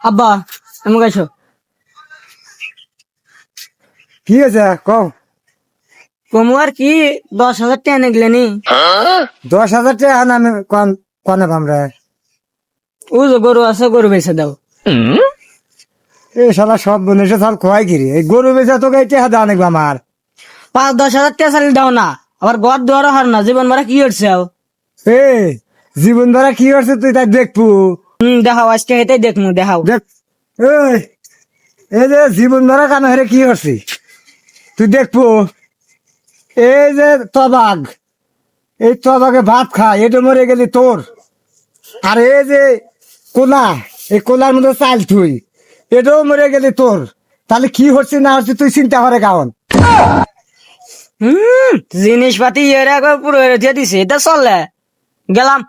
আব্বা এমন গেছো কি হয়েছে কও? কমু আর কি 10,000 টাকা এনে গেলেনি 10,000 টাকা এখন আমি কনে পামরে? ও যে গরু আছে গরু বেচে দাও। এই শালা সব বনেছে সব খোয়াই কিরি, এই গরু বেচা তোকে এই টাকা দেওয়া নাকবে আমার? 5-10,000 টাকা চালিয়ে দাও না, আবার ঘর দুয়ারও হার না, জীবন মারা কি হচ্ছে? এ জীবন ধরা কি হচ্ছে তুই তাই দেখবো। দেখাও আজকে এটাই দেখমু, দেখাও। দেখ এই এই যে জীবন ধরা কান হেরে কি হচ্ছে তুই দেখবো। এই যে তবাগ, এই তবাগে ভাত খা, এটা মরে গেলি তোর। আর এই যে কোলা, এই কোলার মধ্যে চাল তুই, এটাও মরে গেলি তোর। তাহলে কি হচ্ছে না হচ্ছে তুই চিন্তা করে কারণ। জিনিসপাতি এর একবার পুরো দিয়ে দিছে, এটা চলে গেলাম।